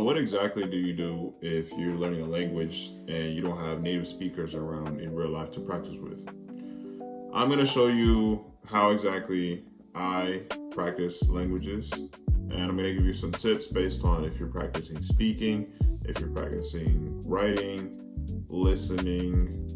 So what exactly do you do if you're learning a language and you don't have native speakers around in real life to practice with? I'm going to show you how exactly I practice languages, and I'm going to give you some tips based on if you're practicing speaking, if you're practicing writing, listening,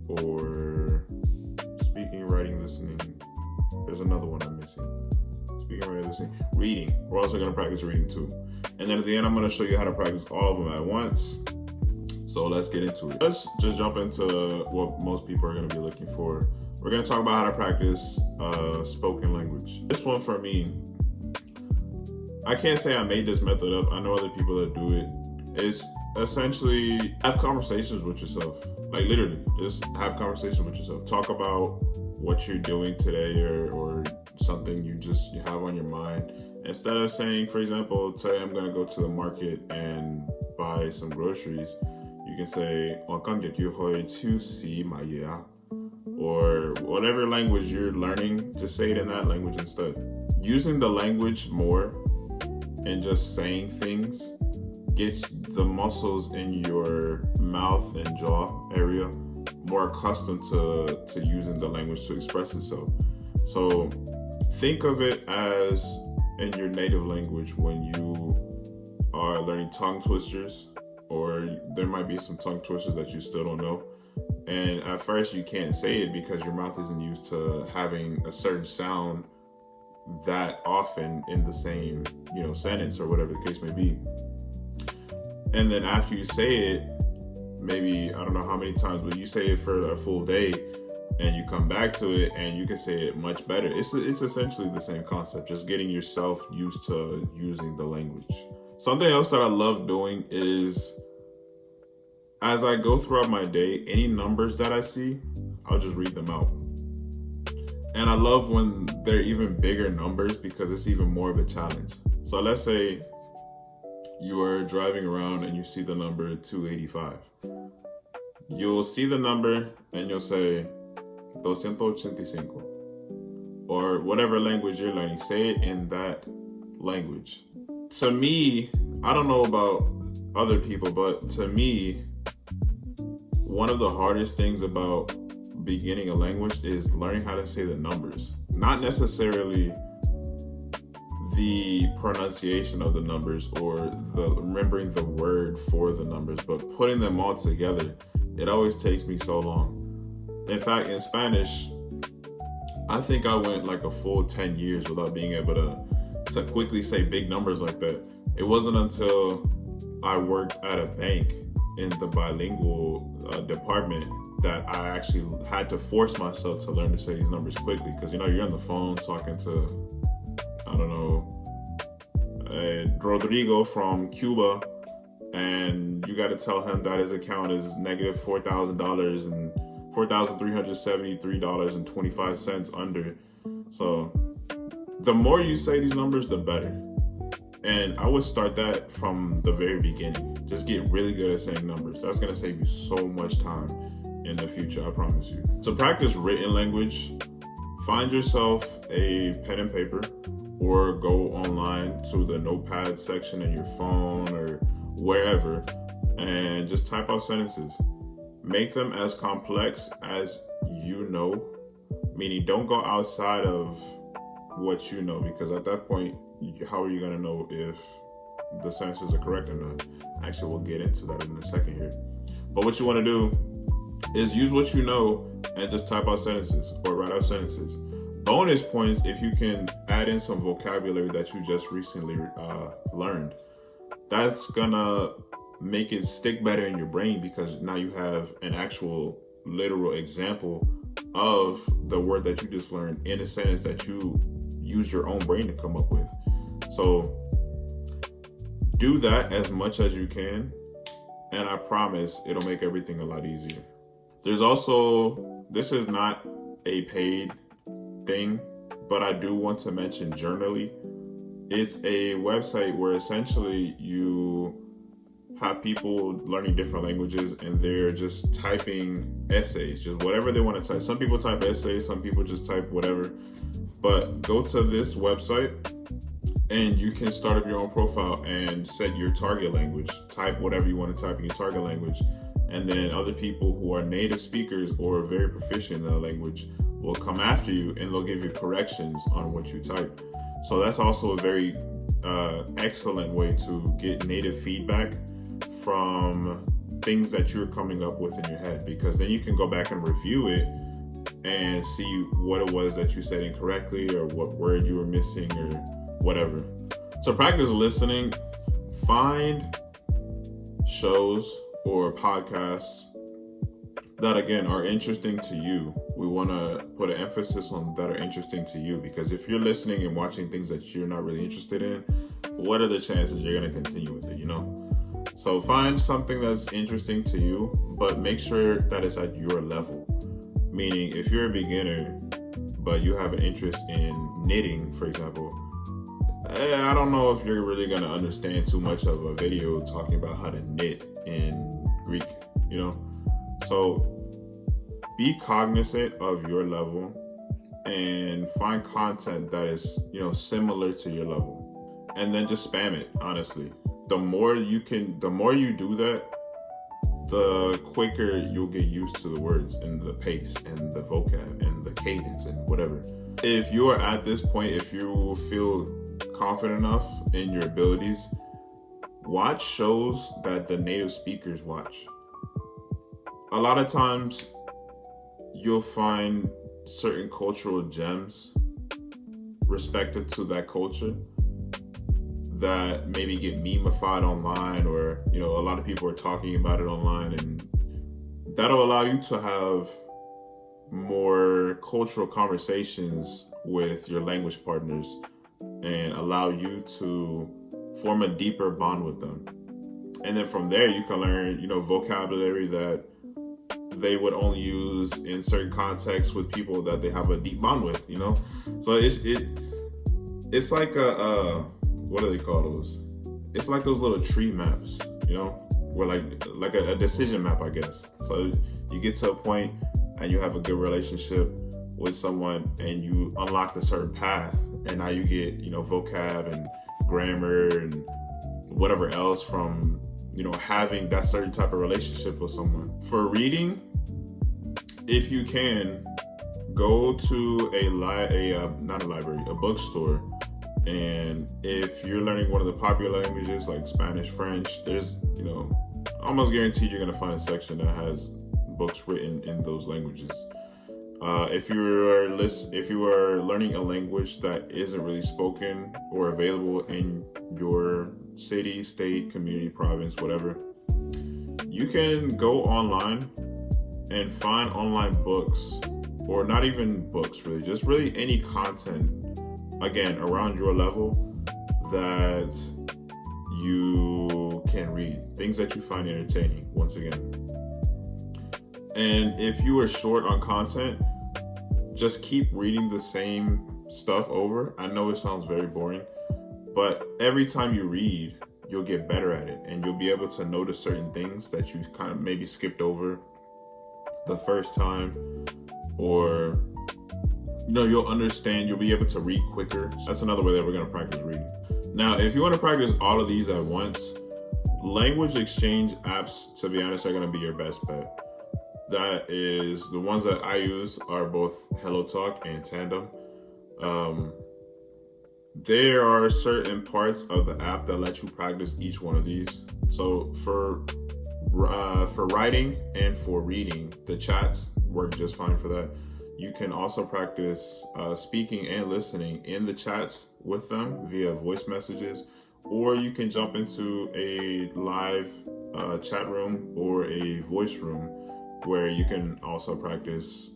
or speaking, writing, listening. There's another one I'm missing. Speaking, writing, listening, reading. We're also going to practice reading too. And then at the end, I'm going to show you how to practice all of them at once. So let's get into it. Let's just jump into what most people are going to be looking for. We're going to talk about how to practice spoken language. This one for me, I can't say I made this method up. I know other people that do it. It's essentially have conversations with yourself. Like literally, just have conversations with yourself. Talk about what you're doing today or something you have on your mind. Instead of saying, for example, today I'm going to go to the market and buy some groceries, you can say, or whatever language you're learning, just say it in that language instead. Using the language more and just saying things gets the muscles in your mouth and jaw area more accustomed to using the language to express itself. So think of it as in your native language when you are learning tongue twisters, or there might be some tongue twisters that you still don't know. And at first you can't say it because your mouth isn't used to having a certain sound that often in the same, sentence or whatever the case may be. And then after you say it, maybe, I don't know how many times, but you say it for a full day and you come back to it and you can say it much better. It's essentially the same concept, just getting yourself used to using the language. Something else that I love doing is, as I go throughout my day, any numbers that I see, I'll just read them out. And I love when they're even bigger numbers because it's even more of a challenge. So let's say you are driving around and you see the number 285. You'll see the number and you'll say 285. Or whatever language you're learning, say it in that language. To me, I don't know about other people, but to me, one of the hardest things about beginning a language is learning how to say the numbers. Not necessarily the pronunciation of the numbers or remembering the word for the numbers, but putting them all together. It always takes me so long. In fact, in Spanish, I think I went like a full 10 years without being able to quickly say big numbers like that. It wasn't until I worked at a bank in the bilingual department that I actually had to force myself to learn to say these numbers quickly, because you're on the phone talking to, I don't know, Rodrigo from Cuba, and you got to tell him that his account is negative $4,000 and $4,373.25 under. So the more you say these numbers, the better. And I would start that from the very beginning. Just get really good at saying numbers. That's going to save you so much time in the future, I promise you. To practice written language, find yourself a pen and paper, or go online to the notepad section in your phone or wherever, and just type out sentences. Make them as complex as you know, meaning don't go outside of what you know, because at that point, how are you going to know if the sentences are correct or not? Actually, we'll get into that in a second here. But what you want to do is use what you know and just type out sentences or write out sentences. Bonus points if you can add in some vocabulary that you just recently learned. That's gonna make it stick better in your brain, because now you have an actual literal example of the word that you just learned in a sentence that you used your own brain to come up with. So do that as much as you can, and I promise it'll make everything a lot easier. There's also, this is not a paid thing, but I do want to mention Journaly. It's a website where essentially you have people learning different languages and they're just typing essays, just whatever they want to type. Some people type essays, some people just type whatever. But go to this website And you can start up your own profile and set your target language. Type whatever you want to type in your target language. And then other people who are native speakers or very proficient in the language will come after you and they'll give you corrections on what you type. So that's also a very excellent way to get native feedback from things that you're coming up with in your head, because then you can go back and review it and see what it was that you said incorrectly or what word you were missing or whatever. So practice listening. Find shows or podcasts that, again, are interesting to you. We want to put an emphasis on that are interesting to you, because if you're listening and watching things that you're not really interested in, what are the chances you're going to continue with it, you know? So find something that's interesting to you, but make sure that it's at your level. Meaning, if you're a beginner, but you have an interest in knitting, for example, I don't know if you're really going to understand too much of a video talking about how to knit in Greek, you know? So be cognizant of your level and find content that is, you know, similar to your level. And then just spam it, honestly. The more you do that, the quicker you'll get used to the words and the pace and the vocab and the cadence and whatever. If you are at this point, if you feel confident enough in your abilities, watch shows that the native speakers watch. A lot of times you'll find certain cultural gems respective to that culture that maybe get memeified online, or, you know, a lot of people are talking about it online, and that'll allow you to have more cultural conversations with your language partners and allow you to form a deeper bond with them. And then from there, you can learn, you know, vocabulary that they would only use in certain contexts with people that they have a deep bond with, you know? So it's like what do they call those? It's like those little tree maps, you know, where like a decision map, I guess. So you get to a point and you have a good relationship with someone and you unlock a certain path, and now you get, you know, vocab and grammar and whatever else from, you know, having that certain type of relationship with someone. For reading, if you can, go to a bookstore. And if you're learning one of the popular languages like Spanish, French, there's, you know, almost guaranteed you're going to find a section that has books written in those languages. If you are learning a language that isn't really spoken or available in your city, state, community, province, whatever, you can go online and find online books, or not even books really, just really any content, again, around your level that you can read, things that you find entertaining, once again. And if you are short on content, just keep reading the same stuff over. I know it sounds very boring, but every time you read, you'll get better at it, and you'll be able to notice certain things that you kind of maybe skipped over the first time, or, you know, you'll understand, you'll be able to read quicker. That's another way that we're going to practice reading. Now, if you want to practice all of these at once, language exchange apps, to be honest, are going to be your best bet. That is, the ones that I use are both HelloTalk and Tandem. There are certain parts of the app that let you practice each one of these. So for writing and for reading, the chats work just fine for that. You can also practice speaking and listening in the chats with them via voice messages, or you can jump into a live chat room or a voice room where you can also practice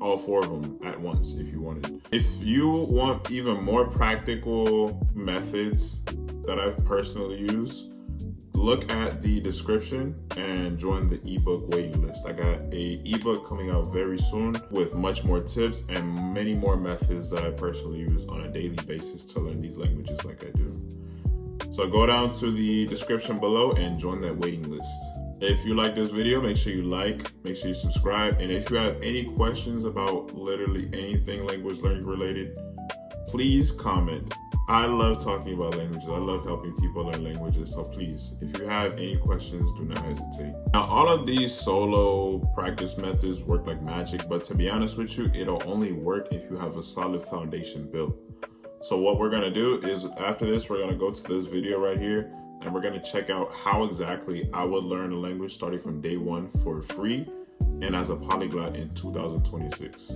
all four of them at once if you wanted. If you want even more practical methods that I personally use, look at the description and join the ebook waiting list. I got a ebook coming out very soon with much more tips and many more methods that I personally use on a daily basis to learn these languages like I do. So go down to the description below and join that waiting list. If you like this video, make sure you like, make sure you subscribe. And if you have any questions about literally anything language learning related, please comment. I love talking about languages. I love helping people learn languages. So please, if you have any questions, do not hesitate. Now, all of these solo practice methods work like magic, but to be honest with you, it'll only work if you have a solid foundation built. So what we're gonna do is after this, we're gonna go to this video right here and we're gonna check out how exactly I would learn a language starting from day one for free and as a polyglot in 2026.